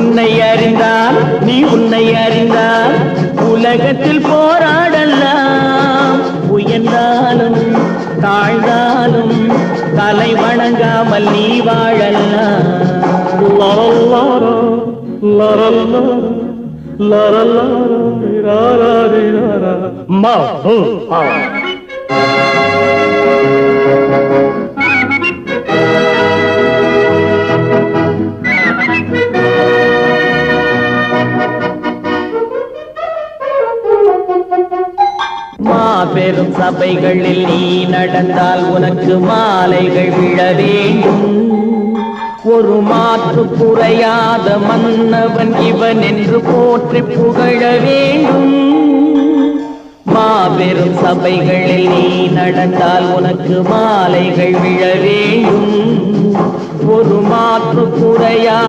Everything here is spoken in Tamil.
உன்னை அறிந்தால் நீ உன்னை அறிந்தால் உலகத்தில் போராடலாம். உயர்ந்தாலும் தாழ்ந்தாலும் தலை வணங்காமல் நீ வாழலாம். மாபெரும் சபைகளில் நீ நடந்தால் உனக்கு மாலைகள் விழ வேண்டும். ஒரு மாற்று குறையாத மன்னவன் இவன் என்று போற்றி புகழ வேண்டும். மாபெரும் சபைகளில் நீ நடந்தால் உனக்கு மாலைகள் விழ வேண்டும். ஒரு மாற்று குறையா